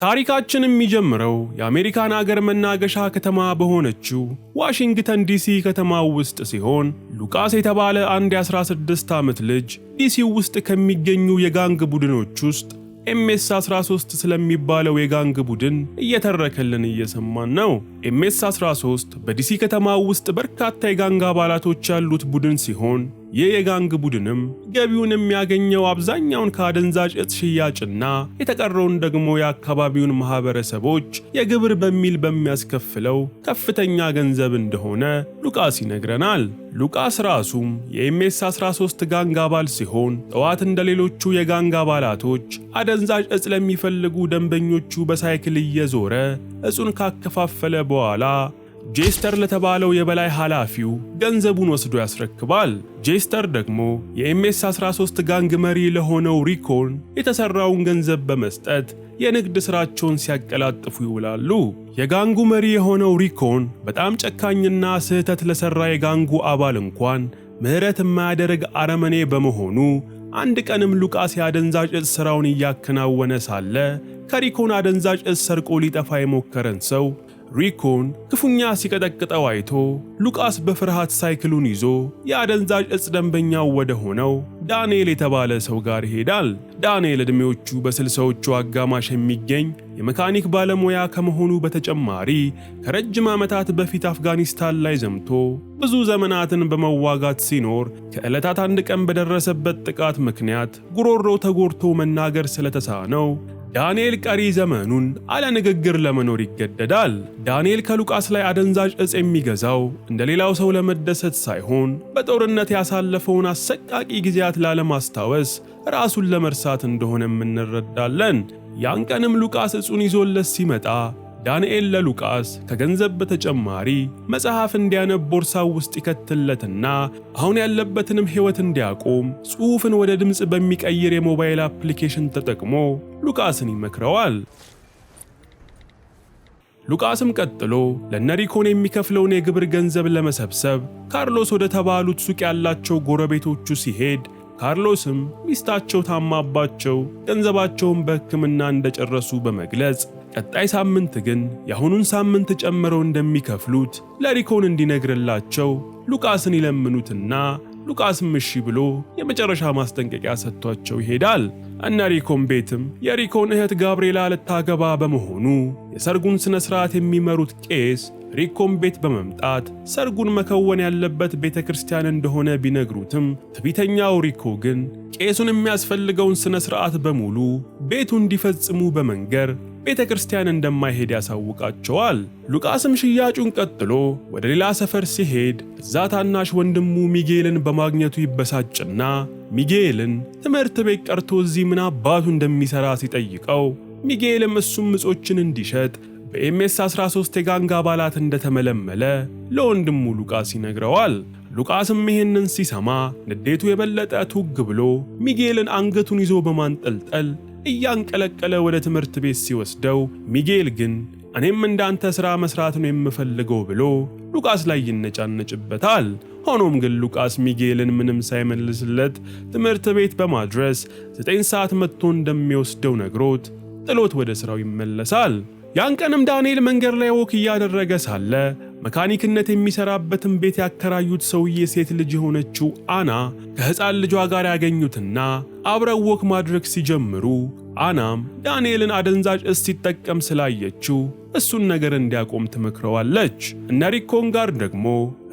ታሪካችን የሚጀምረው የአሜሪካን አገር መናገሻ ከተማ በሆነችው ዋሽንግተን ዲሲ ከተማ ውስጥ ሲሆን ሉቃስ የተባለ አንድ የ16 ዓመት ልጅ ዲሲ ውስጥ ከሚገኙ የጋንግ ቡድኖች ውስጥ MS-13 ስለሚባለው የጋንግ ቡድን እየተረከልን እየሰማን ነው። MS-13 በዲሲ ከተማ ውስጥ በርካታ የጋንግ አባላቶች ያሉት ቡድን ሲሆን ይህ የጋንግ ቡድንም ገቢውን የሚያገኘው አብዛኛውን ከአደንዛዥ ዕፅ ሽያጭና የተቀረውን ደግሞ የአካባቢውን ማህበረሰቦች የግብር በሚል በሚያስከፍለው ከፍተኛ ገንዘብ እንደሆነ ሉቃስ ይነግረናል። ሉቃስ ራሱም የMS-13 ጋንግ አባል ሲሆን ጠዋት እንደሌሎቹ የጋንግ አባላቶች አደንዛዥ ዕፅ ለሚፈልጉ ደንበኞቹ በሳይክል እየዞረ ዕፁን ካከፋፈለ በኋላ ጄስተር ለተባለው የበላይ ኃላፊው ገንዘቡን ወስዶ ያስረክባል። ጄስተር ደግሞ የMS-13 ጋንግ መሪ ለሆነው ሪኮን የተሰራውን ገንዘብ በመስጠት የንግድ ስራቸውን ሲያቀላጥፉ ይውላሉ። የጋንጉ መሪ የሆነው ሪኮን በጣም ጨካኝና ስህተት ለሰራ የጋንጉ አባል እንኳን ምህረት የማያደርግ አረመኔ በመሆኑ አንድ ቀንም ሉቃስ የአደንዛዥ ዕፅ ስራውን እያከናወነ ሳለ ከሪኮን አደንዛዥ ዕፅ ሰርቆ ሊጠፋ የሞከረን ሰው ሪኮን ክፉኛ ሲቀጠቅጠው አይቶ ሉቃስ በፍርሃት ሳይክሉን ይዞ የአደንዛዥ ዕፅ ደንበኛው ወደ ሆነው ዳንኤል የተባለ ሰው ጋር ይሄዳል። ዳንኤል ዕድሜዎቹ በ60ዎቹ አጋማሽ የሚገኝ የመካኒክ ባለሙያ ከመሆኑ በተጨማሪ ከረጅም ዓመታት በፊት አፍጋኒስታን ላይ ዘምቶ ብዙ ዘመናትን በመዋጋት ሲኖር ከዕለታት አንድ ቀን በደረሰበት ጥቃት ምክንያት ጉሮሮ ተጎድቶ መናገር ስለተሳነው ዳንኤል ቀሪ ዘመኑን አለ ንግግር ለመኖር ይገደዳል። ዳንኤል ከሉቃስ ላይ አደንዛዥ ዕፅ የሚገዛው እንደሌላው ሰው ለመደሰት ሳይሆን በጦርነት ያሳለፈውን አሰቃቂ ጊዜያት ላለማስታወስ ራሱን ለመርሳት እንደሆነም እንረዳለን። ያን ቀንም ሉቃስ ዕፁን ይዞለት ሲመጣ ዳንኤል ለሉቃስ ከገንዘብ በተጨማሪ መጽሐፍ እንዲያነብ ቦርሳው ውስጥ ይከትለትና አሁን ያለበትንም ሕይወት እንዲያቆም ጽሑፍን ወደ ድምፅ በሚቀይር የሞባይል አፕሊኬሽን ተጠቅሞ ሉቃስን ይመክረዋል። ሉቃስም ቀጥሎ ለነሪኮን የሚከፍለውን የግብር ገንዘብ ለመሰብሰብ ካርሎስ ወደ ተባሉት ሱቅ ያላቸው ጎረቤቶቹ ሲሄድ ካርሎስም ሚስታቸው ታማባቸው ገንዘባቸውን በሕክምና እንደጨረሱ በመግለጽ ቀጣይ ሳምንት ግን የአሁኑን ሳምንት ጨምረው እንደሚከፍሉት ለሪኮን እንዲነግርላቸው ሉቃስን ይለምኑትና ሉቃስም እሺ ብሎ የመጨረሻ ማስጠንቀቂያ ሰጥቷቸው ይሄዳል። እነ ሪኮን ቤትም የሪኮን እህት ጋብርኤላ ልታገባ በመሆኑ የሰርጉን ስነ ስርዓት የሚመሩት ቄስ ሪኮን ቤት በመምጣት ሰርጉን መከወን ያለበት ቤተክርስቲያን እንደሆነ ቢነግሩትም ትዕቢተኛው ሪኮ ግን ቄሱን የሚያስፈልገውን ስነ ስርዓት በሙሉ ቤቱ እንዲፈጽሙ በመንገር ቤተክርስቲያን እንደማይሄድ ያሳውቃቸዋል። ሉቃስም ሽያጩን ቀጥሎ ወደ ሌላ ሰፈር ሲሄድ እዛ ታናሽ ወንድሙ ሚጌልን በማግኘቱ ይበሳጭና ሚጌልን ትምህርት ቤት ቀርቶ እዚህ ምን አባቱ እንደሚሰራ ሲጠይቀው ሚጌልም እሱም ዕፆችን እንዲሸጥ በMS-13 የጋንግ አባላት እንደተመለመለ ለወንድሙ ሉቃስ ይነግረዋል። ሉቃስም ይህንን ሲሰማ ንዴቱ የበለጠ ቱግ ብሎ ሚጌልን አንገቱን ይዞ በማንጠልጠል እያንቀለቀለ ወደ ትምህርት ቤት ሲወስደው ሚጌል ግን እኔም እንዳንተ ሥራ መስራት ነው የምፈልገው ብሎ ሉቃስ ላይ ይነጫነጭበታል። ሆኖም ግን ሉቃስ ሚጌልን ምንም ሳይመልስለት ትምህርት ቤት በማድረስ 9 ሰዓት መጥቶ እንደሚወስደው ነግሮት ጥሎት ወደ ሥራው ይመለሳል። ያን ቀንም ዳንኤል መንገድ ላይ ወክ እያደረገ ሳለ መካኒክነት የሚሰራበትን ቤት ያከራዩት ሰውዬ ሴት ልጅ የሆነችው አና ከሕፃን ልጇ ጋር ያገኙትና አብረው ወክ ማድረግ ሲጀምሩ አናም ዳንኤልን አደንዛዥ ዕፅ ሲጠቀም ስላየችው እሱን ነገር እንዲያቆም ትመክረዋለች። እነ ሪኮን ጋር ደግሞ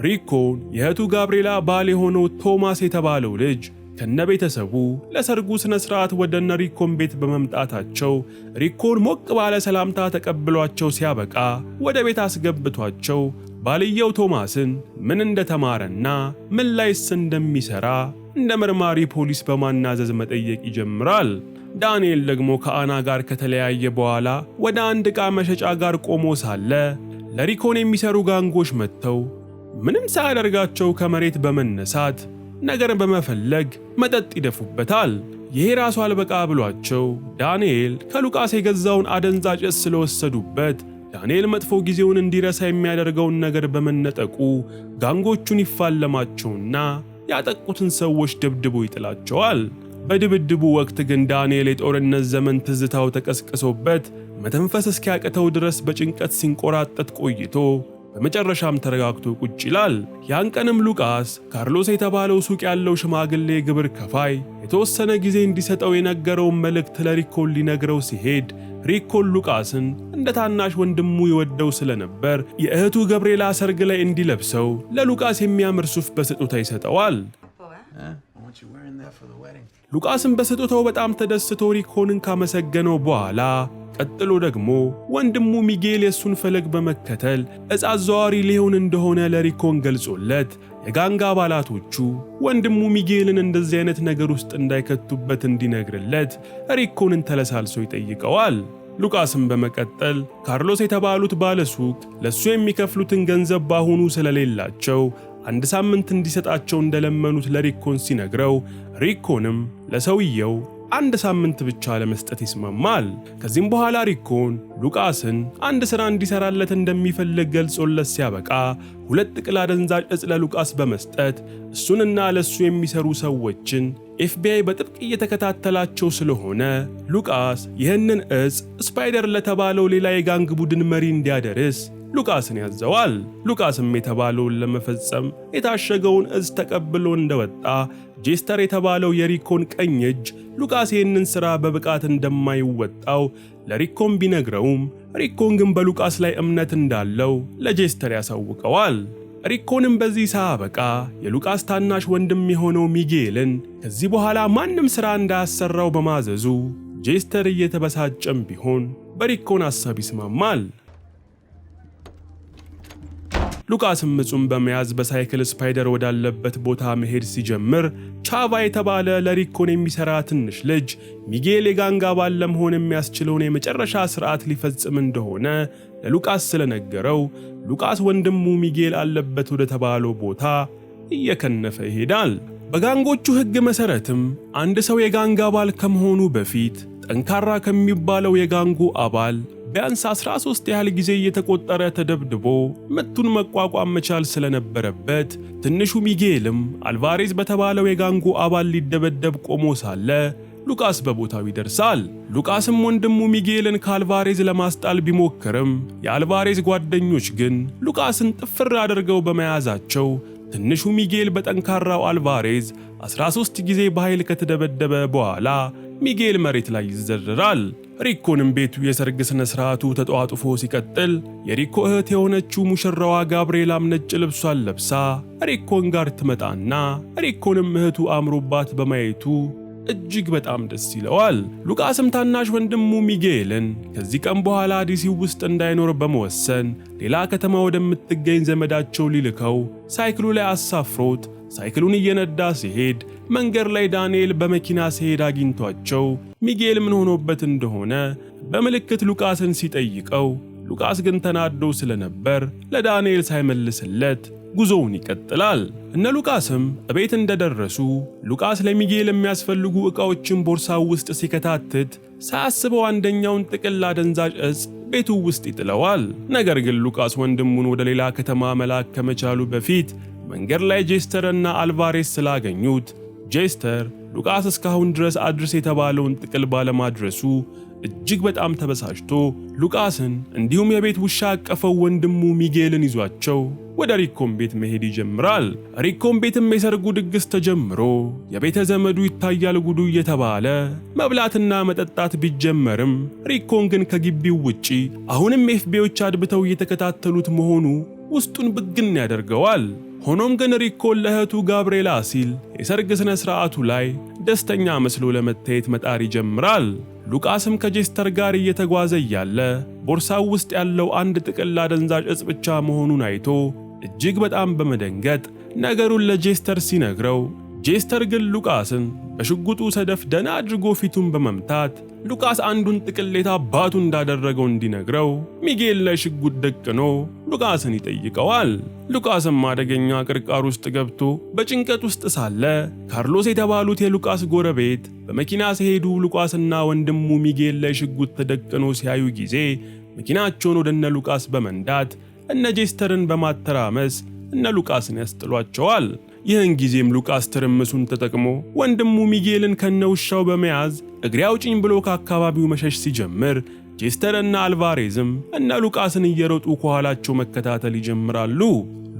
ሪኮን የእህቱ ጋብርኤላ ባል የሆነው ቶማስ የተባለው ልጅ ከነቤተሰቡ ለሰርጉ ስነ ስርዓት ወደ ሪኮን ቤት በመምጣታቸው ሪኮን ሞቅ ባለ ሰላምታ ተቀብሏቸው ሲያበቃ ወደ ቤት አስገብቷቸው ባልየው ቶማስን ምን እንደተማረና ምን ላይስ እንደሚሰራ እንደ መርማሪ ፖሊስ በማናዘዝ መጠየቅ ይጀምራል። ዳንኤል ደግሞ ከአና ጋር ከተለያየ በኋላ ወደ አንድ ዕቃ መሸጫ ጋር ቆሞ ሳለ ለሪኮን የሚሰሩ ጋንጎች መጥተው ምንም ሳያደርጋቸው ከመሬት በመነሳት ነገር በመፈለግ መጠጥ ይደፉበታል። ይሄ ራሱ አልበቃ ብሏቸው ዳንኤል ከሉቃስ የገዛውን አደንዛዥ ዕፅ ስለወሰዱበት ዳንኤል መጥፎ ጊዜውን እንዲረሳ የሚያደርገውን ነገር በመነጠቁ ጋንጎቹን ይፋለማቸውና ያጠቁትን ሰዎች ደብድቦ ይጥላቸዋል። በድብድቡ ወቅት ግን ዳንኤል የጦርነት ዘመን ትዝታው ተቀስቅሶበት መተንፈስ እስኪያቅተው ድረስ በጭንቀት ሲንቆራጠጥ ቆይቶ በመጨረሻም ተረጋግቶ ቁጭ ይላል። ያን ቀንም ሉቃስ ካርሎስ የተባለው ሱቅ ያለው ሽማግሌ ግብር ከፋይ የተወሰነ ጊዜ እንዲሰጠው የነገረውን መልእክት ለሪኮን ሊነግረው ሲሄድ ሪኮን ሉቃስን እንደ ታናሽ ወንድሙ ይወደው ስለነበር የእህቱ ገብርኤላ ሰርግ ላይ እንዲለብሰው ለሉቃስ የሚያምር ሱፍ በስጦታ ይሰጠዋል። ሉቃስም በስጦታው በጣም ተደስቶ ሪኮንን ካመሰገነው በኋላ ቀጥሎ ደግሞ ወንድሙ ሚጌል የሱን ፈለግ በመከተል ዕፅ አዘዋዋሪ ሊሆን እንደሆነ ለሪኮን ገልጾለት የጋንግ አባላቶቹ ወንድሙ ሚጌልን እንደዚህ አይነት ነገር ውስጥ እንዳይከቱበት እንዲነግርለት ሪኮንን ተለሳልሶ ይጠይቀዋል። ሉቃስም በመቀጠል ካርሎስ የተባሉት ባለሱቅ ለሱ የሚከፍሉትን ገንዘብ ባሁኑ ስለሌላቸው 1 ሳምንት እንዲሰጣቸው እንደለመኑት ለሪኮን ሲነግረው ሪኮንም ለሰውየው 1 ሳምንት ብቻ ለመስጠት ይስማማል። ከዚህም በኋላ ሪኮን ሉቃስን አንድ ሥራ እንዲሰራለት እንደሚፈልግ ገልጾለት ሲያበቃ 2 ጥቅል አደንዛዥ ዕፅ ለሉቃስ በመስጠት እሱንና ለሱ የሚሰሩ ሰዎችን ኤፍቢአይ በጥብቅ እየተከታተላቸው ስለሆነ ሉቃስ ይህንን ዕፅ ስፓይደር ለተባለው ሌላ የጋንግ ቡድን መሪ እንዲያደርስ ሉቃስን ያዘዋል። ሉቃስም የተባለውን ለመፈጸም የታሸገውን ዕፅ ተቀብሎ እንደወጣ ጄስተር የተባለው የሪኮን ቀኝ እጅ ሉቃስ ይህንን ሥራ በብቃት እንደማይወጣው ለሪኮን ቢነግረውም ሪኮን ግን በሉቃስ ላይ እምነት እንዳለው ለጄስተር ያሳውቀዋል። ሪኮንም በዚህ ሳያበቃ የሉቃስ ታናሽ ወንድም የሆነው ሚጌልን ከዚህ በኋላ ማንም ሥራ እንዳያሰራው በማዘዙ ጄስተር እየተበሳጨም ቢሆን በሪኮን ሐሳብ ይስማማል። ሉቃስም ዕፁን በመያዝ በሳይክል ስፓይደር ወዳለበት ቦታ መሄድ ሲጀምር ቻቫ የተባለ ለሪኮን የሚሰራ ትንሽ ልጅ ሚጌል የጋንግ አባል ለመሆን የሚያስችለውን የመጨረሻ ሥርዓት ሊፈጽም እንደሆነ ለሉቃስ ስለነገረው ሉቃስ ወንድሙ ሚጌል አለበት ወደ ተባለው ቦታ እየከነፈ ይሄዳል። በጋንጎቹ ሕግ መሠረትም አንድ ሰው የጋንግ አባል ከመሆኑ በፊት ጠንካራ ከሚባለው የጋንጉ አባል ቢያንስ 13 ያህል ጊዜ እየተቆጠረ ተደብድቦ ምቱን መቋቋም መቻል ስለነበረበት ትንሹ ሚጌልም አልቫሬዝ በተባለው የጋንጉ አባል ሊደበደብ ቆሞ ሳለ ሉቃስ በቦታው ይደርሳል። ሉቃስም ወንድሙ ሚጌልን ከአልቫሬዝ ለማስጣል ቢሞክርም የአልቫሬዝ ጓደኞች ግን ሉቃስን ጥፍር አድርገው በመያዛቸው ትንሹ ሚጌል በጠንካራው አልቫሬዝ 13 ጊዜ በኃይል ከተደበደበ በኋላ ሚጌል መሬት ላይ ይዘረራል። ሪኮንም ቤቱ የሰርግ ሥነ ሥርዓቱ ተጧጡፎ ሲቀጥል የሪኮ እህት የሆነችው ሙሽራዋ ጋብርኤላም ነጭ ልብሷን ለብሳ ሪኮን ጋር ትመጣና ሪኮንም እህቱ አምሮባት በማየቱ እጅግ በጣም ደስ ይለዋል። ሉቃስም ታናሽ ወንድሙ ሚጌልን ከዚህ ቀን በኋላ ዲሲ ውስጥ እንዳይኖር በመወሰን ሌላ ከተማ ወደምትገኝ ዘመዳቸው ሊልከው ሳይክሉ ላይ አሳፍሮት ሳይክሉን እየነዳ ሲሄድ መንገድ ላይ ዳንኤል በመኪና ሲሄድ አግኝቷቸው ሚጌል ምን ሆኖበት እንደሆነ በምልክት ሉቃስን ሲጠይቀው ሉቃስ ግን ተናዶ ስለነበር ለዳንኤል ሳይመልስለት ጉዞውን ይቀጥላል። እነ ሉቃስም እቤት እንደደረሱ ሉቃስ ለሚጌል የሚያስፈልጉ ዕቃዎችን ቦርሳው ውስጥ ሲከታትት ሳያስበው አንደኛውን ጥቅል አደንዛዥ ዕፅ ቤቱ ውስጥ ይጥለዋል። ነገር ግን ሉቃስ ወንድሙን ወደ ሌላ ከተማ መላክ ከመቻሉ በፊት መንገድ ላይ ጄስተር እና አልቫሬስ ስላገኙት ጄስተር ሉቃስ እስካሁን ድረስ አድርስ የተባለውን ጥቅል ባለማድረሱ እጅግ በጣም ተበሳጭቶ ሉቃስን እንዲሁም የቤት ውሻ አቀፈው ወንድሙ ሚጌልን ይዟቸው ወደ ሪኮን ቤት መሄድ ይጀምራል። ሪኮን ቤትም የሰርጉ ድግስ ተጀምሮ የቤተ ዘመዱ ይታያል ጉዱ እየተባለ መብላትና መጠጣት ቢጀመርም ሪኮን ግን ከግቢው ውጪ አሁንም ኤፍቢአዮች አድብተው እየተከታተሉት መሆኑ ውስጡን ብግን ያደርገዋል። ሆኖም ግን ሪኮን ለእህቱ ጋብርኤላ ሲል የሰርግ ሥነ ሥርዓቱ ላይ ደስተኛ መስሎ ለመታየት መጣር ይጀምራል። ሉቃስም ከጄስተር ጋር እየተጓዘ እያለ ቦርሳው ውስጥ ያለው አንድ ጥቅል አደንዛዥ ዕፅ ብቻ መሆኑን አይቶ እጅግ በጣም በመደንገጥ ነገሩን ለጄስተር ሲነግረው ጄስተር ግን ሉቃስን በሽጉጡ ሰደፍ ደና አድርጎ ፊቱን በመምታት ሉቃስ አንዱን ጥቅሌት አባቱ እንዳደረገው እንዲነግረው ሚጌል ላይ ሽጉጥ ደቅኖ ሉቃስን ይጠይቀዋል። ሉቃስም አደገኛ ቅርቃር ውስጥ ገብቶ በጭንቀት ውስጥ ሳለ ካርሎስ የተባሉት የሉቃስ ጎረቤት በመኪና ሲሄዱ ሉቃስና ወንድሙ ሚጌል ላይ ሽጉጥ ተደቅኖ ሲያዩ ጊዜ መኪናቸውን ወደ እነ ሉቃስ በመንዳት እነ ጄስተርን በማተራመስ እነ ሉቃስን ያስጥሏቸዋል። ይህን ጊዜም ሉቃስ ትርምሱን ተጠቅሞ ወንድሙ ሚጌልን ከነውሻው በመያዝ እግሬ አውጪኝ ብሎ ከአካባቢው መሸሽ ሲጀምር ጄስተርና አልቫሬዝም እነ ሉቃስን እየሮጡ ከኋላቸው መከታተል ይጀምራሉ።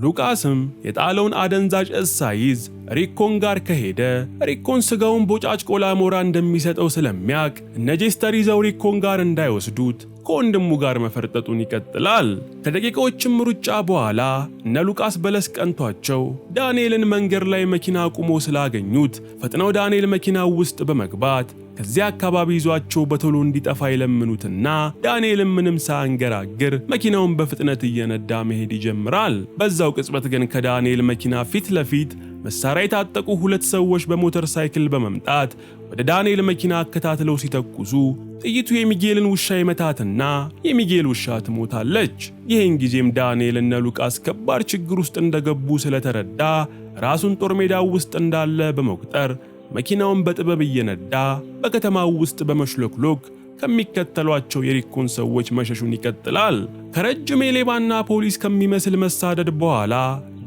ሉቃስም የጣለውን አደንዛዥ ዕፅ ሳይዝ ሪኮን ጋር ከሄደ ሪኮን ስጋውን ቦጫጭቆ ለአሞራ እንደሚሰጠው ስለሚያውቅ እነ ጄስተር ይዘው ሪኮን ጋር እንዳይወስዱት ከወንድሙ ጋር መፈርጠጡን ይቀጥላል። ከደቂቃዎችም ሩጫ በኋላ እነ ሉቃስ በለስ ቀንቷቸው ዳንኤልን መንገድ ላይ መኪና አቁሞ ስላገኙት ፈጥነው ዳንኤል መኪናው ውስጥ በመግባት ከዚያ አካባቢ ይዟቸው በቶሎ እንዲጠፋ ይለምኑትና ዳንኤልም ምንም ሳያንገራግር መኪናውን በፍጥነት እየነዳ መሄድ ይጀምራል። በዛው ቅጽበት ግን ከዳንኤል መኪና ፊት ለፊት መሳሪያ የታጠቁ ሁለት ሰዎች በሞተር ሳይክል በመምጣት ወደ ዳንኤል መኪና አከታትለው ሲተኩሱ ጥይቱ የሚጌልን ውሻ ይመታትና የሚጌል ውሻ ትሞታለች። ይህን ጊዜም ዳንኤል እነ ሉቃስ ከባድ ችግር ውስጥ እንደገቡ ስለተረዳ ራሱን ጦር ሜዳው ውስጥ እንዳለ በመቁጠር መኪናውን በጥበብ እየነዳ በከተማው ውስጥ በመሽሎክሎክ ከሚከተሏቸው የሪኮን ሰዎች መሸሹን ይቀጥላል። ከረጅም የሌባና ፖሊስ ከሚመስል መሳደድ በኋላ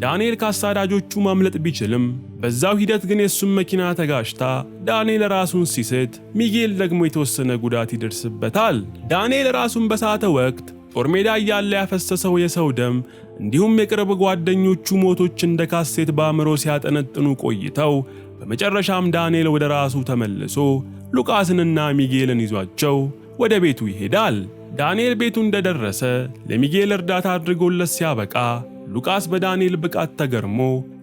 ዳንኤል ከአሳዳጆቹ ማምለጥ ቢችልም በዛው ሂደት ግን የሱም መኪና ተጋጭታ ዳንኤል ራሱን ሲስት፣ ሚጌል ደግሞ የተወሰነ ጉዳት ይደርስበታል። ዳንኤል ራሱን በሳተ ወቅት ጦር ሜዳ እያለ ያፈሰሰው የሰው ደም እንዲሁም የቅርብ ጓደኞቹ ሞቶች እንደ ካሴት በአእምሮ ሲያጠነጥኑ ቆይተው በመጨረሻም ዳንኤል ወደ ራሱ ተመልሶ ሉቃስንና ሚጌልን ይዟቸው ወደ ቤቱ ይሄዳል። ዳንኤል ቤቱ እንደደረሰ ለሚጌል እርዳታ አድርጎለት ሲያበቃ ሉቃስ በዳንኤል ብቃት ተገርሞ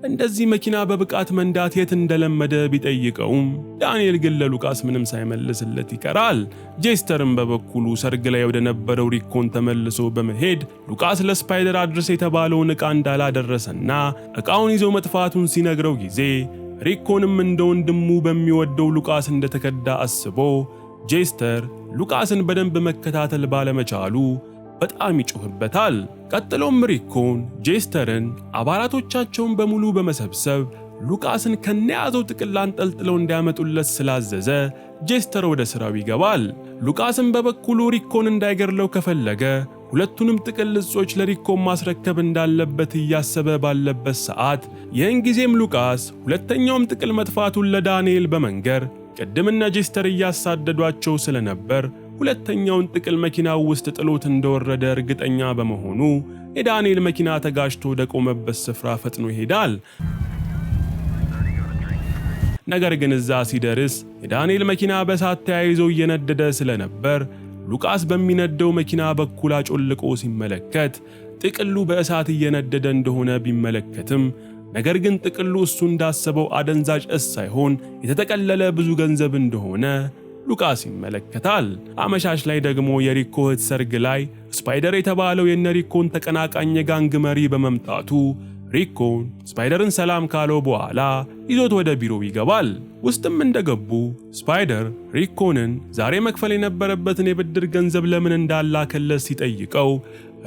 እንደዚህ መኪና በብቃት መንዳት የት እንደለመደ ቢጠይቀውም ዳንኤል ግን ለሉቃስ ምንም ሳይመልስለት ይቀራል። ጄስተርም በበኩሉ ሰርግ ላይ ወደ ነበረው ሪኮን ተመልሶ በመሄድ ሉቃስ ለስፓይደር አድርስ የተባለውን ዕቃ እንዳላደረሰና ዕቃውን ይዞ መጥፋቱን ሲነግረው ጊዜ ሪኮንም እንደ ወንድሙ በሚወደው ሉቃስ እንደተከዳ አስቦ ጄስተር ሉቃስን በደንብ መከታተል ባለመቻሉ በጣም ይጮህበታል። ቀጥሎም ሪኮን ጄስተርን አባላቶቻቸውን በሙሉ በመሰብሰብ ሉቃስን ከነያዘው ጥቅል አንጠልጥለው እንዲያመጡለት ስላዘዘ ጄስተር ወደ ሥራው ይገባል። ሉቃስም በበኩሉ ሪኮን እንዳይገድለው ከፈለገ ሁለቱንም ጥቅል ዕጾች ለሪኮን ማስረከብ እንዳለበት እያሰበ ባለበት ሰዓት ይህን ጊዜም ሉቃስ ሁለተኛውም ጥቅል መጥፋቱን ለዳንኤል በመንገር ቅድምና ጄስተር እያሳደዷቸው ስለነበር ሁለተኛውን ጥቅል መኪናው ውስጥ ጥሎት እንደወረደ እርግጠኛ በመሆኑ የዳንኤል መኪና ተጋጭቶ ወደ ቆመበት ስፍራ ፈጥኖ ይሄዳል። ነገር ግን እዛ ሲደርስ የዳንኤል መኪና በእሳት ተያይዞ እየነደደ ስለነበር ሉቃስ በሚነደው መኪና በኩል አጮልቆ ሲመለከት ጥቅሉ በእሳት እየነደደ እንደሆነ ቢመለከትም ነገር ግን ጥቅሉ እሱ እንዳሰበው አደንዛዥ ዕፅ ሳይሆን የተጠቀለለ ብዙ ገንዘብ እንደሆነ ሉቃስ ይመለከታል። አመሻሽ ላይ ደግሞ የሪኮ እህት ሰርግ ላይ ስፓይደር የተባለው የነሪኮን ተቀናቃኝ የጋንግ መሪ በመምጣቱ ሪኮን ስፓይደርን ሰላም ካለው በኋላ ይዞት ወደ ቢሮው ይገባል። ውስጥም እንደገቡ ስፓይደር ሪኮንን ዛሬ መክፈል የነበረበትን የብድር ገንዘብ ለምን እንዳላከለት ሲጠይቀው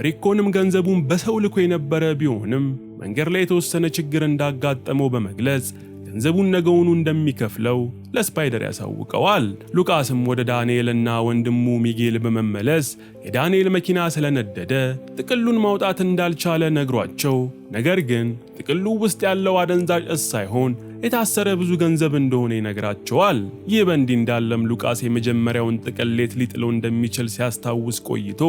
ሪኮንም ገንዘቡን በሰው ልኮ የነበረ ቢሆንም መንገድ ላይ የተወሰነ ችግር እንዳጋጠመው በመግለጽ ገንዘቡን ነገውኑ እንደሚከፍለው ለስፓይደር ያሳውቀዋል። ሉቃስም ወደ ዳንኤልና ወንድሙ ሚጌል በመመለስ የዳንኤል መኪና ስለነደደ ጥቅሉን ማውጣት እንዳልቻለ ነግሯቸው፣ ነገር ግን ጥቅሉ ውስጥ ያለው አደንዛዥ ዕፅ ሳይሆን የታሰረ ብዙ ገንዘብ እንደሆነ ይነግራቸዋል። ይህ በእንዲህ እንዳለም ሉቃስ የመጀመሪያውን ጥቅል ሌት ሊጥለው እንደሚችል ሲያስታውስ ቆይቶ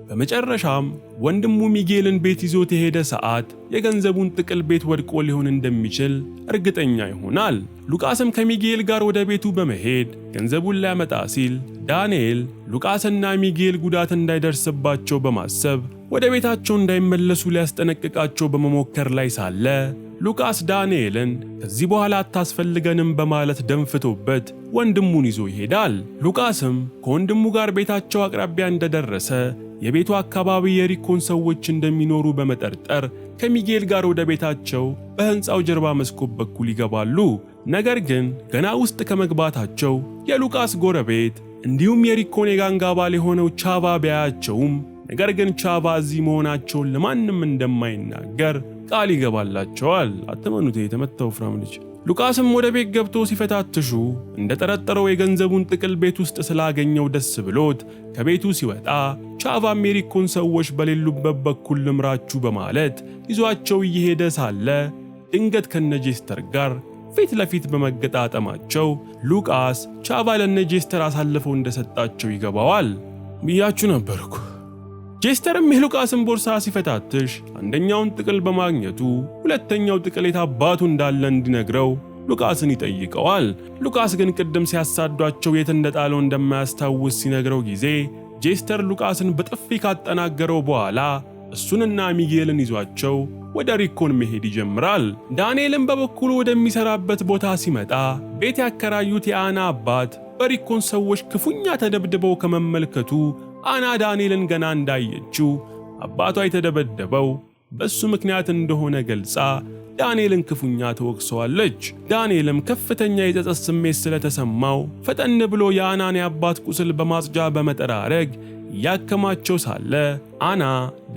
በመጨረሻም ወንድሙ ሚጌልን ቤት ይዞት የሄደ ሰዓት የገንዘቡን ጥቅል ቤት ወድቆ ሊሆን እንደሚችል እርግጠኛ ይሆናል። ሉቃስም ከሚጌል ጋር ወደ ቤቱ በመሄድ ገንዘቡን ሊያመጣ ሲል ዳንኤል ሉቃስና ሚጌል ጉዳት እንዳይደርስባቸው በማሰብ ወደ ቤታቸው እንዳይመለሱ ሊያስጠነቅቃቸው በመሞከር ላይ ሳለ ሉቃስ ዳንኤልን ከዚህ በኋላ አታስፈልገንም በማለት ደንፍቶበት ወንድሙን ይዞ ይሄዳል። ሉቃስም ከወንድሙ ጋር ቤታቸው አቅራቢያ እንደደረሰ የቤቱ አካባቢ የሪኮን ሰዎች እንደሚኖሩ በመጠርጠር ከሚጌል ጋር ወደ ቤታቸው በህንፃው ጀርባ መስኮት በኩል ይገባሉ። ነገር ግን ገና ውስጥ ከመግባታቸው የሉቃስ ጎረቤት እንዲሁም የሪኮን የጋንግ አባል የሆነው ቻቫ ቢያያቸውም ነገር ግን ቻቫ እዚህ መሆናቸውን ለማንም እንደማይናገር ቃል ይገባላቸዋል። አትመኑት የተመታው ፍራም ልጅ። ሉቃስም ወደ ቤት ገብቶ ሲፈታትሹ እንደጠረጠረው የገንዘቡን ጥቅል ቤት ውስጥ ስላገኘው ደስ ብሎት ከቤቱ ሲወጣ ቻቫም የሪኮን ሰዎች በሌሉበት በኩል ልምራችሁ በማለት ይዟቸው እየሄደ ሳለ ድንገት ከነጄስተር ጋር ፊት ለፊት በመገጣጠማቸው ሉቃስ ቻቫ ለነጄስተር አሳልፈው እንደሰጣቸው ይገባዋል። ብያችሁ ነበርኩ። ጄስተርም የሉቃስን ቦርሳ ሲፈታትሽ አንደኛውን ጥቅል በማግኘቱ ሁለተኛው ጥቅል የታባቱ እንዳለ እንዲነግረው ሉቃስን ይጠይቀዋል። ሉቃስ ግን ቅድም ሲያሳዷቸው የት እንደጣለው እንደማያስታውስ ሲነግረው ጊዜ ጄስተር ሉቃስን በጥፊ ካጠናገረው በኋላ እሱንና ሚጌልን ይዟቸው ወደ ሪኮን መሄድ ይጀምራል። ዳንኤልም በበኩሉ ወደሚሰራበት ቦታ ሲመጣ ቤት ያከራዩት የአና አባት በሪኮን ሰዎች ክፉኛ ተደብድበው ከመመልከቱ አና ዳንኤልን ገና እንዳየችው አባቷ የተደበደበው በሱ ምክንያት እንደሆነ ገልጻ ዳንኤልን ክፉኛ ተወቅሰዋለች። ዳንኤልም ከፍተኛ የጸጸት ስሜት ስለተሰማው ፈጠን ብሎ የአናን የአባት ቁስል በማጽጃ በመጠራረግ ያከማቸው ሳለ አና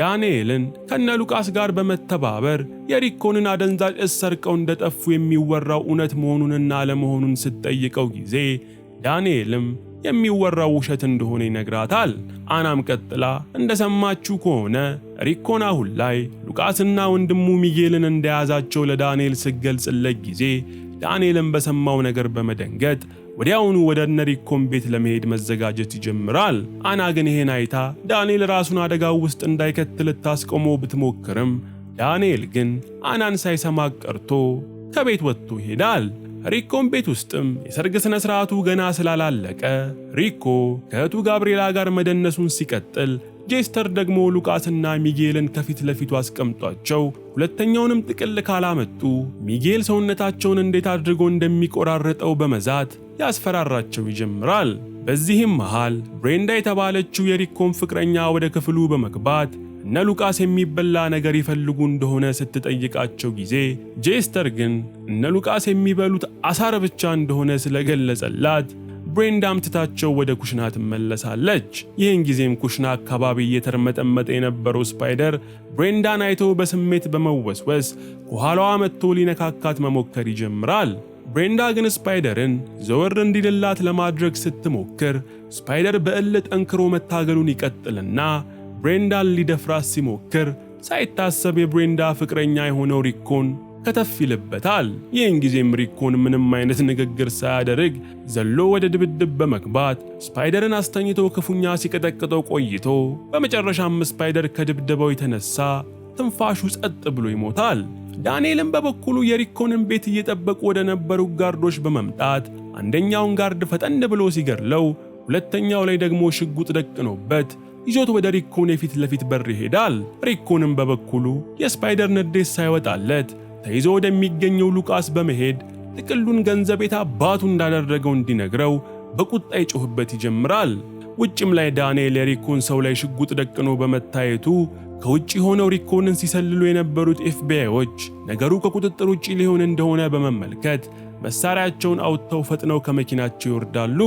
ዳንኤልን ከነ ሉቃስ ጋር በመተባበር የሪኮንን አደንዛዥ እጽ ሰርቀው እንደጠፉ የሚወራው እውነት መሆኑንና አለመሆኑን ስትጠይቀው ጊዜ ዳንኤልም የሚወራው ውሸት እንደሆነ ይነግራታል። አናም ቀጥላ እንደሰማችሁ ከሆነ ሪኮን አሁን ላይ ሉቃስና ወንድሙ ሚጌልን እንደያዛቸው ለዳንኤል ስትገልጽለት ጊዜ ዳንኤልም በሰማው ነገር በመደንገጥ ወዲያውኑ ወደ ሪኮን ቤት ለመሄድ መዘጋጀት ይጀምራል። አና ግን ይሄን አይታ ዳንኤል ራሱን አደጋው ውስጥ እንዳይከት ልታስቆመው ብትሞክርም ዳንኤል ግን አናን ሳይሰማ ቀርቶ ከቤት ወጥቶ ይሄዳል። ሪኮን ቤት ውስጥም የሰርግ ስነ ስርዓቱ ገና ስላላለቀ ሪኮ ከእህቱ ጋብርኤላ ጋር መደነሱን ሲቀጥል ጄስተር ደግሞ ሉቃስና ሚጌልን ከፊት ለፊቱ አስቀምጧቸው ሁለተኛውንም ጥቅል ካላመጡ ሚጌል ሰውነታቸውን እንዴት አድርጎ እንደሚቆራረጠው በመዛት ያስፈራራቸው ይጀምራል። በዚህም መሃል ብሬንዳ የተባለችው የሪኮን ፍቅረኛ ወደ ክፍሉ በመግባት እነ ሉቃስ የሚበላ ነገር ይፈልጉ እንደሆነ ስትጠይቃቸው ጊዜ ጄስተር ግን እነ ሉቃስ የሚበሉት አሳር ብቻ እንደሆነ ስለገለጸላት ብሬንዳም ትታቸው ወደ ኩሽና ትመለሳለች። ይህን ጊዜም ኩሽና አካባቢ እየተርመጠመጠ የነበረው ስፓይደር ብሬንዳን አይቶ በስሜት በመወስወስ ከኋላዋ መጥቶ ሊነካካት መሞከር ይጀምራል። ብሬንዳ ግን ስፓይደርን ዘወር እንዲልላት ለማድረግ ስትሞክር ስፓይደር በእልህ ጠንክሮ መታገሉን ይቀጥልና ብሬንዳን ሊደፍራት ሲሞክር ሳይታሰብ የብሬንዳ ፍቅረኛ የሆነው ሪኮን ከተፍ ይልበታል። ይህን ጊዜም ሪኮን ምንም አይነት ንግግር ሳያደርግ ዘሎ ወደ ድብድብ በመግባት ስፓይደርን አስተኝቶ ክፉኛ ሲቀጠቅጠው ቆይቶ በመጨረሻም ስፓይደር ከድብደባው የተነሳ ትንፋሹ ጸጥ ብሎ ይሞታል። ዳንኤልም በበኩሉ የሪኮንን ቤት እየጠበቁ ወደ ነበሩ ጋርዶች በመምጣት አንደኛውን ጋርድ ፈጠን ብሎ ሲገድለው ሁለተኛው ላይ ደግሞ ሽጉጥ ደቅኖበት ይዞት ወደ ሪኮን የፊት ለፊት በር ይሄዳል። ሪኮንም በበኩሉ የስፓይደር ንዴት ሳይወጣለት ተይዞ ወደሚገኘው ሉቃስ በመሄድ ጥቅሉን ገንዘብ አባቱ እንዳደረገው እንዲነግረው በቁጣ ይጮህበት ይጀምራል። ውጭም ላይ ዳንኤል የሪኮን ሰው ላይ ሽጉጥ ደቅኖ በመታየቱ ከውጭ ሆነው ሪኮንን ሲሰልሉ የነበሩት ኤፍቢአይዎች ነገሩ ከቁጥጥር ውጪ ሊሆን እንደሆነ በመመልከት መሳሪያቸውን አውጥተው ፈጥነው ከመኪናቸው ይወርዳሉ።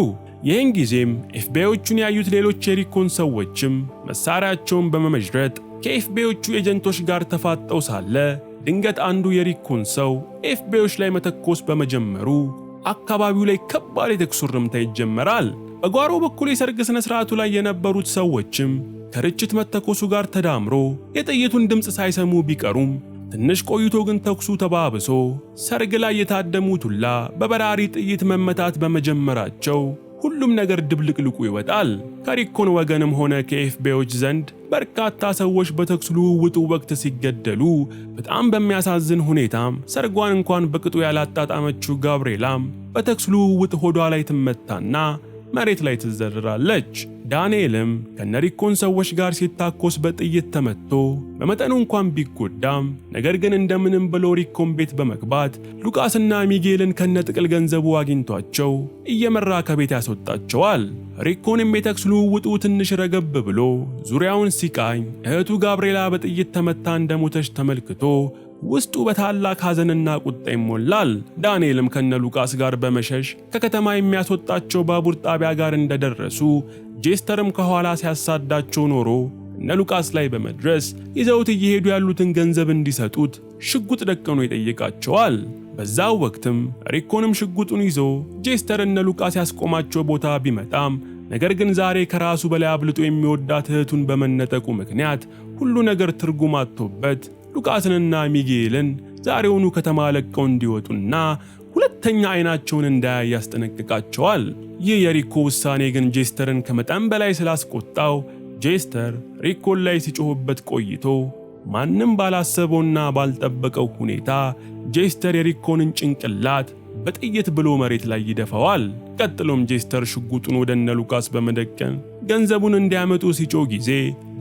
ይህን ጊዜም ኤፍቢአዮቹን ያዩት ሌሎች የሪኮን ሰዎችም መሳሪያቸውን በመመዥረጥ ከኤፍቢአዮቹ ኤጀንቶች ጋር ተፋጠው ሳለ ድንገት አንዱ የሪኮን ሰው ኤፍቢአዮች ላይ መተኮስ በመጀመሩ አካባቢው ላይ ከባድ የተኩስ ርምታ ይጀመራል። በጓሮ በኩል የሰርግ ስነ ስርዓቱ ላይ የነበሩት ሰዎችም ከርችት መተኮሱ ጋር ተዳምሮ የጥይቱን ድምፅ ሳይሰሙ ቢቀሩም ትንሽ ቆይቶ ግን ተኩሱ ተባብሶ ሰርግ ላይ የታደሙት ሁላ በበራሪ ጥይት መመታት በመጀመራቸው ሁሉም ነገር ድብልቅልቁ ይወጣል። ከሪኮን ወገንም ሆነ ከኤፍቢአዮች ዘንድ በርካታ ሰዎች በተኩስ ልውውጡ ወቅት ሲገደሉ፣ በጣም በሚያሳዝን ሁኔታም ሰርጓን እንኳን በቅጡ ያላጣጣመችው ጋብርኤላም በተኩስ ልውውጥ ሆዷ ላይ ትመታና መሬት ላይ ትዘረራለች። ዳንኤልም ከነሪኮን ሰዎች ጋር ሲታኮስ በጥይት ተመቶ በመጠኑ እንኳን ቢጎዳም ነገር ግን እንደምንም ብሎ ሪኮን ቤት በመግባት ሉቃስና ሚጌልን ከነጥቅል ገንዘቡ አግኝቷቸው እየመራ ከቤት ያስወጣቸዋል። ሪኮንም የተኩስ ልውውጡ ትንሽ ረገብ ብሎ ዙሪያውን ሲቃኝ እህቱ ጋብርኤላ በጥይት ተመታ እንደሞተች ተመልክቶ ውስጡ በታላቅ ሐዘንና ቁጣ ይሞላል። ዳንኤልም ከነ ሉቃስ ጋር በመሸሽ ከከተማ የሚያስወጣቸው ባቡር ጣቢያ ጋር እንደደረሱ ጄስተርም ከኋላ ሲያሳዳቸው ኖሮ እነ ሉቃስ ላይ በመድረስ ይዘውት እየሄዱ ያሉትን ገንዘብ እንዲሰጡት ሽጉጥ ደቅኖ ይጠይቃቸዋል። በዛው ወቅትም ሪኮንም ሽጉጡን ይዞ ጄስተር እነ ሉቃስ ያስቆማቸው ቦታ ቢመጣም ነገር ግን ዛሬ ከራሱ በላይ አብልጦ የሚወዳት እህቱን በመነጠቁ ምክንያት ሁሉ ነገር ትርጉም አጥቶበት ሉቃስንና ሚጌልን ዛሬውኑ ከተማ ለቀው እንዲወጡና ሁለተኛ አይናቸውን እንዳያይ ያስጠነቅቃቸዋል። ይህ የሪኮ ውሳኔ ግን ጄስተርን ከመጠን በላይ ስላስቆጣው ጄስተር ሪኮን ላይ ሲጮህበት ቆይቶ ማንም ባላሰበውና ባልጠበቀው ሁኔታ ጄስተር የሪኮንን ጭንቅላት በጥይት ብሎ መሬት ላይ ይደፋዋል። ቀጥሎም ጄስተር ሽጉጡን ወደ እነ ሉቃስ በመደቀን ገንዘቡን እንዲያመጡ ሲጮህ ጊዜ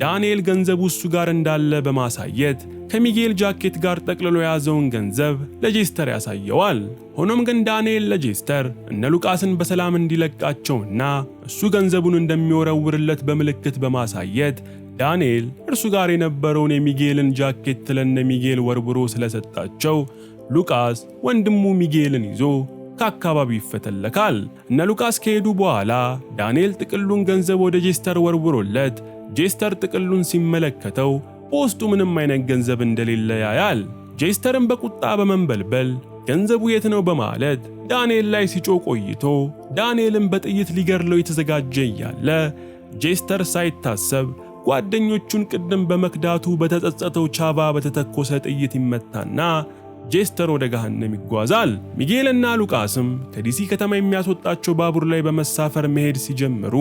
ዳንኤል ገንዘቡ እሱ ጋር እንዳለ በማሳየት ከሚጌል ጃኬት ጋር ጠቅልሎ የያዘውን ገንዘብ ለጄስተር ያሳየዋል። ሆኖም ግን ዳንኤል ለጄስተር እነ ሉቃስን በሰላም እንዲለቃቸውና እሱ ገንዘቡን እንደሚወረውርለት በምልክት በማሳየት ዳንኤል እርሱ ጋር የነበረውን የሚጌልን ጃኬት ለነ ሚጌል ወርውሮ ስለሰጣቸው ሉቃስ ወንድሙ ሚጌልን ይዞ ከአካባቢው ይፈተለካል። እነ ሉቃስ ከሄዱ በኋላ ዳንኤል ጥቅሉን ገንዘብ ወደ ጄስተር ወርውሮለት ጄስተር ጥቅሉን ሲመለከተው በውስጡ ምንም አይነት ገንዘብ እንደሌለ ያያል። ጄስተርም በቁጣ በመንበልበል ገንዘቡ የት ነው በማለት ዳንኤል ላይ ሲጮህ ቆይቶ ዳንኤልም በጥይት ሊገድለው የተዘጋጀ እያለ ጄስተር ሳይታሰብ ጓደኞቹን ቅድም በመክዳቱ በተጸጸተው ቻቫ በተተኮሰ ጥይት ይመታና ጄስተር ወደ ገሃነም ይጓዛል። ሚጌልና ሉቃስም ከዲሲ ከተማ የሚያስወጣቸው ባቡር ላይ በመሳፈር መሄድ ሲጀምሩ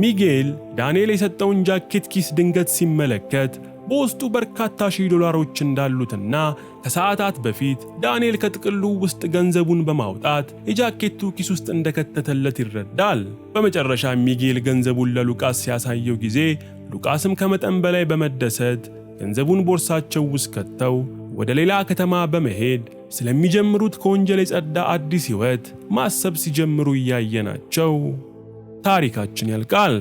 ሚጌል ዳንኤል የሰጠውን ጃኬት ኪስ ድንገት ሲመለከት በውስጡ በርካታ $1000 እንዳሉትና ከሰዓታት በፊት ዳንኤል ከጥቅሉ ውስጥ ገንዘቡን በማውጣት የጃኬቱ ኪስ ውስጥ እንደከተተለት ይረዳል። በመጨረሻ ሚጌል ገንዘቡን ለሉቃስ ሲያሳየው ጊዜ ሉቃስም ከመጠን በላይ በመደሰት ገንዘቡን ቦርሳቸው ውስጥ ከተው ወደ ሌላ ከተማ በመሄድ ስለሚጀምሩት ከወንጀል የጸዳ አዲስ ሕይወት ማሰብ ሲጀምሩ እያየናቸው ታሪካችን ያልቃል።